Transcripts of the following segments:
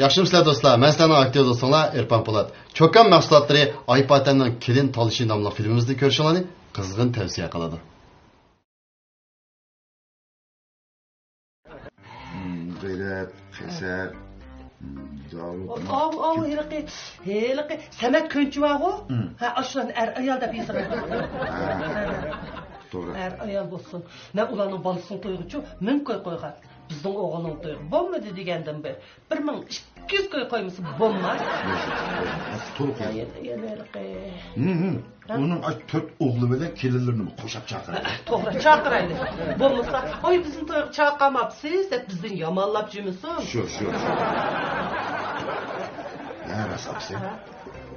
Yaxshimisilar do'stlar, men sizlarning aktyor do'stinglar Erpan Po'lat. Cho'kan mahsulotlari Oypatanning Kelin Tolishi nomli filmimizni ko'rishingizni qizg'in tavsiya qiladi. G'ayrat, qasar, Heliqi, Samat Ko'nchivago? Ha, ashlan ayol deb yozgan. To'g'ri. Ayol bo'lsin. Men ularning bolasini to'yguncha 1000 qo'y qo'ygan. Bizning o'g'ilning to'yi bo'lmadi degandan beri 1200 qo'y qo'ymasa bo'lmas. To'g'ri. Onun 4 o'g'li bilan kelinlarini qo'shib chaqiradi. To'g'ri, chaqiraydi. Bo'lmasa, "Oy, bizning to'yga chaqirmabsiz" deb bizni yomonlab jimisin. Shu. Ya rasapsi.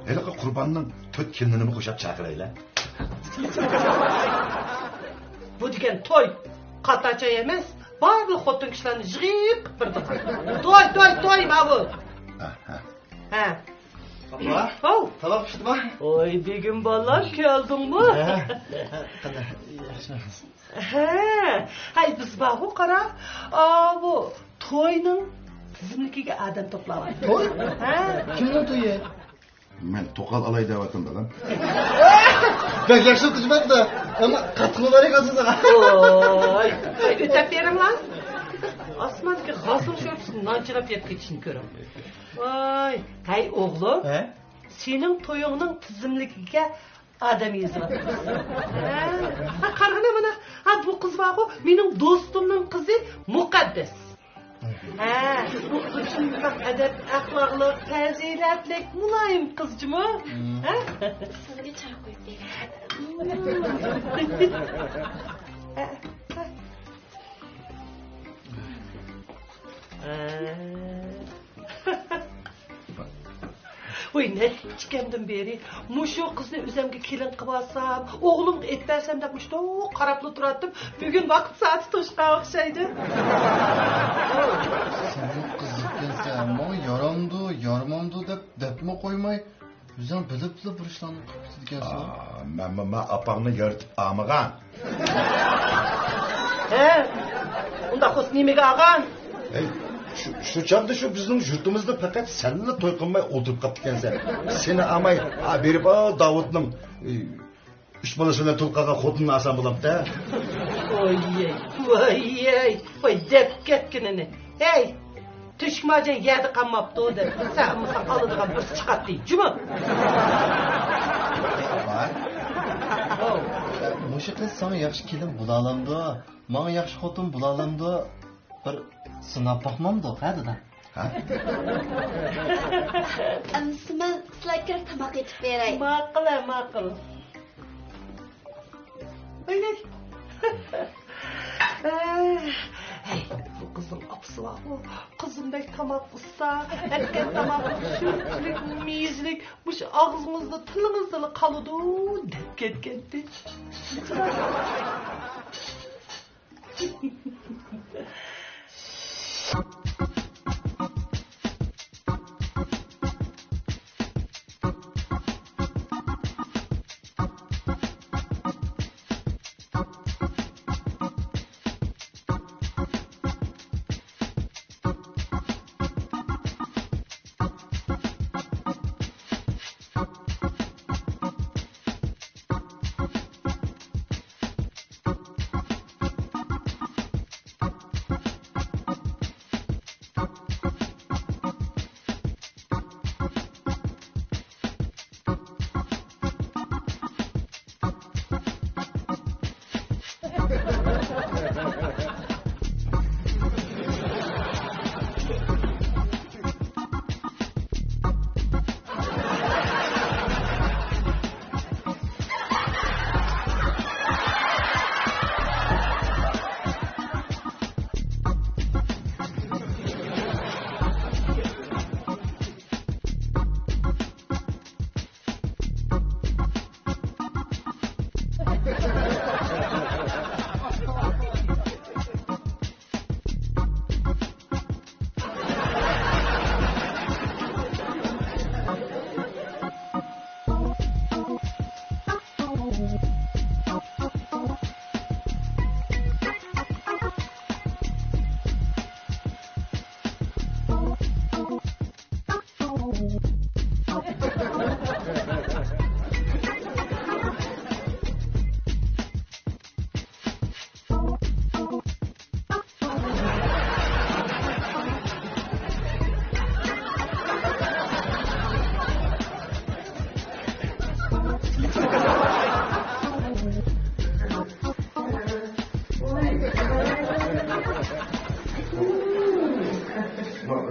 Heliqi qurbonning 4 kelinini qo'shib chaqiraylar. Bu degan to'y qatacha emas. Barliq xotin kishilarni yig'ib qirdi. To'y ma'bu. Ha. Papa, to'g'ri pishdimi? Oy, begim bolalar keldingmi? Qanday? Yaxshi. Hay biz ba'u qara. Bu to'yning tizimligiga adam to'plab. To'y? Kimning to'yi? Men to'qal olay devatim dalam. Ben yaxshi qilmadi, ammo qattiq bo'larik aslida. Oy, o'tib beringlar. Osmonga hosil sho'rsin, nanchilab yeb ketishini ko'ram. Voy, hay o'g'lim. Sening to'yingning tizimligiga adam yozibdi. Qarag'ana mana, bu qiz bor-ku, mening do'stimning qizi Muqaddas. Bu qizim adab, axloqli, fazilatli, muloyim qizchimi? Sizga choy qo'yib Oy, nechkamdan beri mushu qizni o'zimga kelin qilib olsam, o'g'limga aytmasam deb mushto qarabli turadim. Bugun vaqt soati to'shqa o'xshaydi. Sen qiziqsan, mo yormondu debmi qo'ymay, o'zing bilib bir ishlarni qilibsiz ekansan. Men apangni yoritib olmagan. Unda xos nimaga olgan? Şu çamda şu bizim yurtumuzda fakat seninle toy qilmay o'tirib qolib ekansan. Seni amay berib Davudning 3 bolasini to'lqagan xotinni olsam bo'lamda. Voy, deb ketkinini. Hey, tushmajan yerda qolmabdi deb. Sen qoladigan bir chiqadi, juma. Mushu qiz sana yaxshi kelin bo'la olamdi, menga yaxshi xotin bo'la olamdi. Bir sinab boqmamdi, qadida. Men sizlarga tamoq etib beray. Ma'qul. O'ylay. Hey, bu qizim apsi var bu. Qizimdek tamoq usta, erkak tamoq sürtlik, miyizlik, bu ağzımızda tilingizda qoladi deb ketgandi.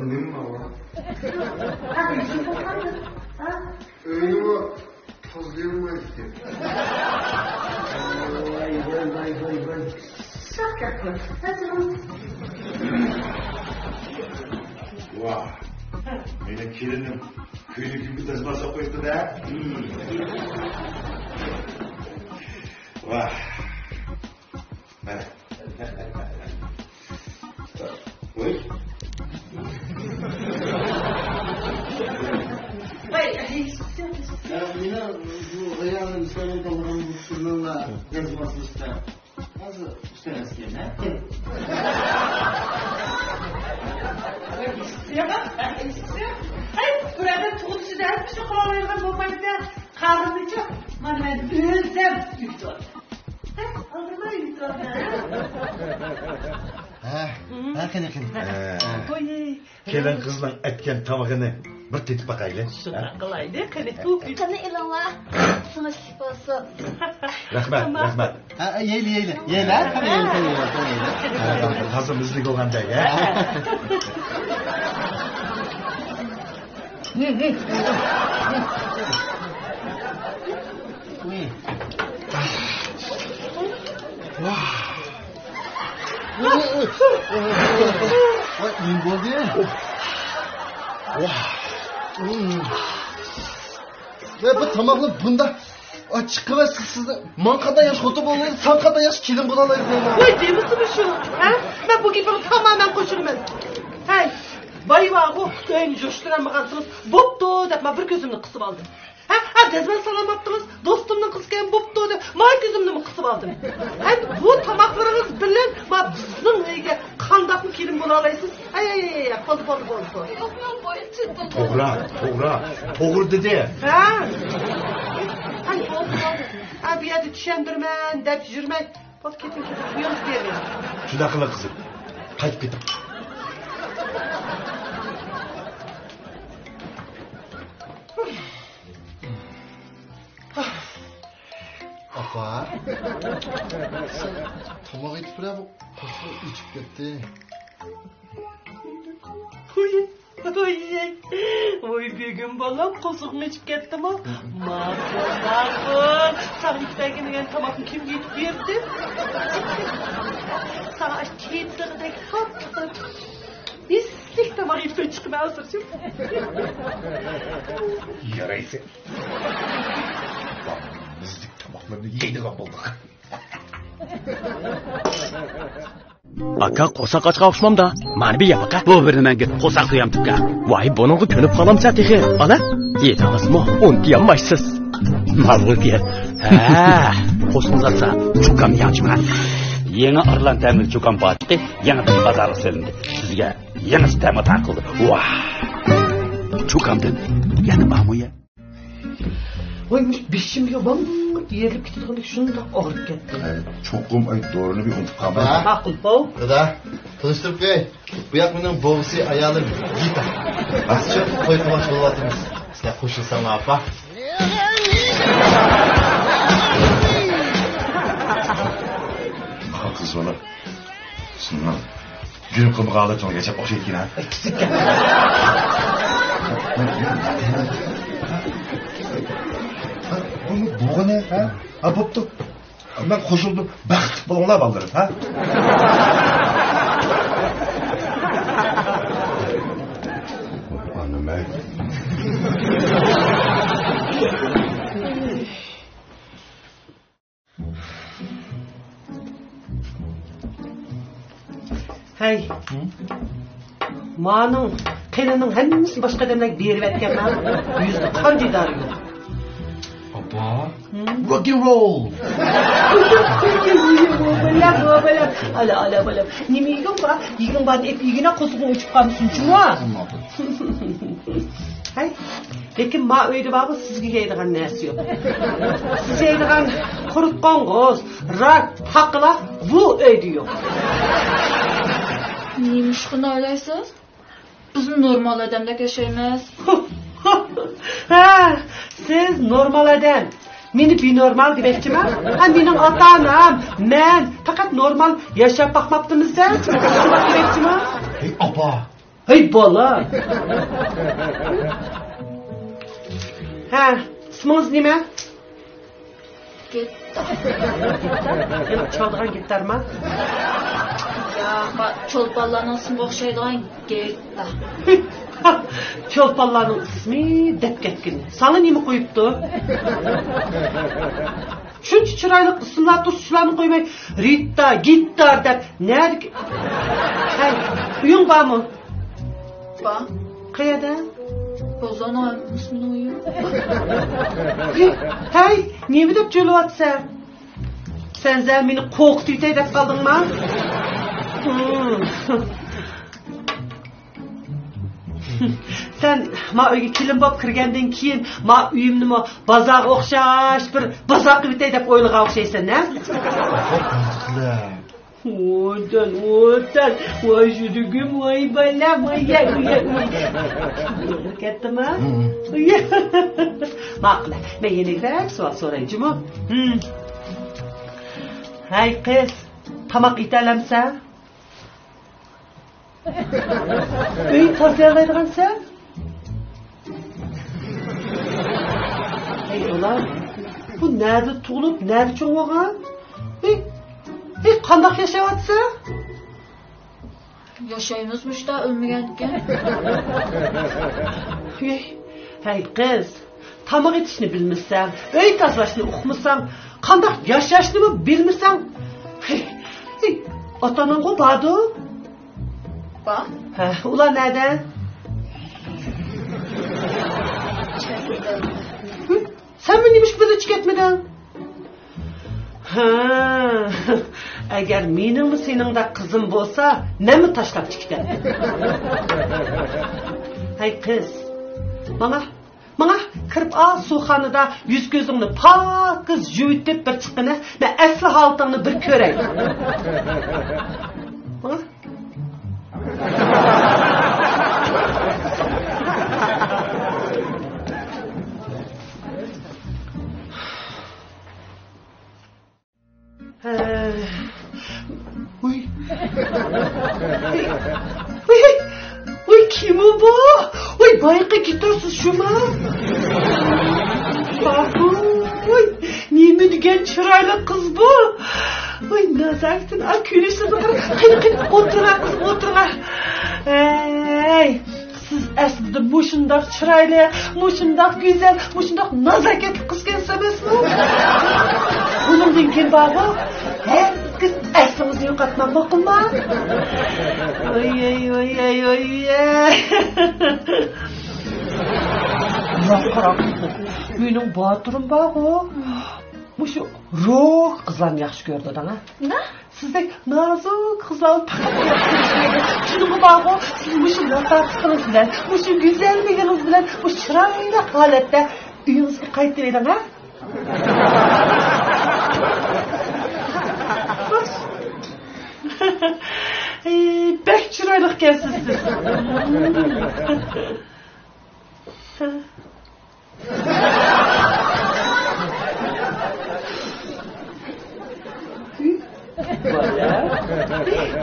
Neyim var lan? Öyle tozlayamaz ki. Vay. Şaka. Vah. Benim kelinim köylü gibi tasması koydu da. Vah. Oy. Yine bu ayağının üstüne kalan bu sırlarla yazması işte. Nasıl üstüne ne? Ay, burada tuğuşu da bir şey kullanılan bu bakta karnıcı. Ben özlem yuttu. Ağzıma yuttu. Kelin kızla etken tamağını bir tetip bakayla. Şuna kılaydı. Kani Kana ilonlar. Sana şifa olsun. Rahmat. Yeyle. Hazır müzik olanda ya. İyi oldu. Ve bu tamamlı bunda açık ve sızsızda mankada yaş kutu buluyor, sankada yaş kilim bulalar. Vay değil misin şu? Ha? Ben bu gibi tamamen koşulmaz. Hey, bayvağı en coşturamağansınız. Boptu deyip bir gözümle kısıp aldım. Ha, dezmen salam yaptınız. Dostumla kısken boptu deyip gözümle mi kısıp aldım. Hem bu tamaklarınız bilen bizim neyge kandaklı kilim bulalayısınız. Ay, koldu. Yok boyu çıktı. Toğra dedi. Ha? Hani oldu. Abi ya düşendirmen, dep jürmen. Bak ketin duyuyoruz diyelim. Şuna kıla kızım. Kayıp gittim. Apa? Tomağı içip bırak bu. Kosu içip gitti. Oy bir gün balam kosuğunu içip gitti mi? Mahvollar. Sana gitmegin tamakını kim giyip verdi? Sana çiğitliğindeki tatlı. İstik tamak yiyip çıkmazdır şimdi. Yaraysa. Müzik tamaklarını yeni bulduk. Aka qo'saq ochqa o'xshamda. Mani bir yap aka. Bu birini menga qo'saq tuyam tukka. Voy, buningga ko'nib qolamsa tehi. Ana, yetamizmi? Unutmaysiz. Mag'lubiyat. Ha, qo'shimzatsa chukam yaxshimi? Yangi Irland tamil chukam batdi. Yana bir bozorga selindi. Sizga yana stama taqildi. Vah. Chukamdan yana mamuya. Oymuş bişim yobam yerlik gittiğinde şunu da ağrıp gitti. Çokum ay doğrunu bir unutup kalmadı. Haklı bu. Dada, tanıştırıp koy. Bu yakmanın boğusu ayağını gita. Az çok koy kumaş dolatımız. Sizler koşulsan apa. Kız oğlum. Şundan. Gün kumu kaldı sonra geçip o şekil ha. Eksik gel. Bu ne ha? Ha boptu. Ben koşuldum. Baxt bulunlar baldırım ha. Anım ben. Hey. Manın, kelinin hemisi başka demlek bir yere etken ben. Yüzde kandidarı yok. Apa? Rock and roll. Ala. Nimi yiyin ba? Yiyin ba hep yiyine kosuğunu uçup kalmışsın cuma. Hey. Lekin ma öyle babı sizge yeydiğen nersi yok. Siz yeydiğen kurutkan göz, rak, hakla bu öyle yok. Neymiş bunu öyleysiniz? Bizim normal adamda yaşayamaz. Ha, siz normal adam. Meni binormal demekçimi? Ha, mening ota-onam, men faqat normal yashab bakmaptimiz-da. Demekçimi? Hey apa, Hey bala. Ha, isminiz nima? Gitti. Yana çaldıran gitar mı? Ya, çolpanlarning ismiga o'xshaydigan gitti. Çolpanlarning ismi deb ketkin. Sana nima qo'yibdi? Shuncha chiroyli ismlar shularni qo'ymay Rita, Gittar deb nerga? Hey, uying bormi? Ba, Qayerda? Bozonam ismini uyim. Hey, nima deb jo'layapsan? Sen meni qo'rqitib yetay deb qoldingmi? Sen ma uyga kelin bo'lib kirgandan keyin ma uyimni bozorga o'xshash bir bozor qilib yetay deb o'ylagan o'xshaysan-a? O'tan, voy judugim, voy balam, voy. Ketdimi? Ma'qul. Men yana savol so'raychi-mi? Hay qiz, tamoq italamsan? Uy tozalaydigansan? Hey ular, bu nerede tug'ilib, nerede cho'ng bo'lgan? Qandoq yashayapsa? Yashaymizmi-da, o'lmagan. Hey qiz, tamoq etishni bilmasan, uy tozalashni o'qimasan, qandoq yashashni bilmasan? Ota-onang bordi? Ba? Ha, ular nerede? Sen mi neymiş bir de çıketmeden? Ha, eğer mening mi senin de kızım bolsa, ne mi taşlap çıktı? Hey kız, bana kirip al suxanıda yüz gözünü pakız jüyütüp bir çıkını, ben asli haltını bir köreyim. Bana? Uy kim o bu? Uy bayıqa gitarsız şu mu? Uy neymi degan chiroyli kız bu? Uy nazartin akülüsü bakır. Qani o'tirma kız o'tirma. Ey siz aslida mushundoq chiroyli, mushundoq go'zal, mushundoq nazokatli qiz emasmi? Bundan keyin baba herkes aslimizni yo'qotmam boqilma. Oy. Qaraq. Mening botirim bor-ku. Mushu ruh qizlarni yaxshi ko'rdi-da. Na? Sizdek nazik qizlar shuni bor-ku. Siz mushu latofatiniz bilan, mushu go'zalligingiz bilan, bu chiroyli holatda uyingizga qaytib bering, ha? Bek chiroyli ekansiz siz.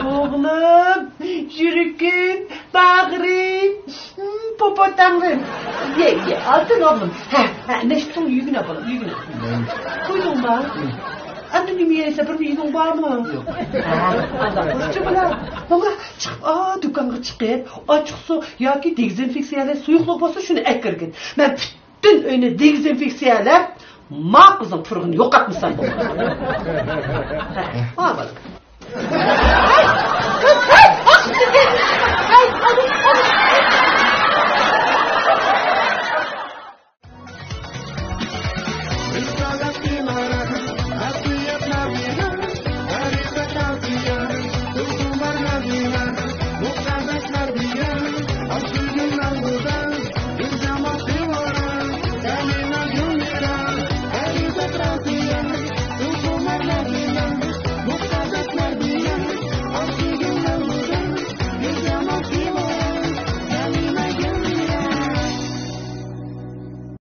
Oğlum, yürükin, bağırın, popotamrım. Ye, altın oğlum. Neştin yüğün yapalım, yüğün. Koydun mu? Annem yiyese bir yüğün var mı? Yok. Allah koştu bana. Bana çıkıp, dükkanға çıkıp, açık su, yoki dezinfeksiyalar suyuqluq bolsa şunu ekirgin. Ben bütün öyle dezinfeksiyalar, ma kızım pırğını yo'qotmasam bo'ladi. Ha,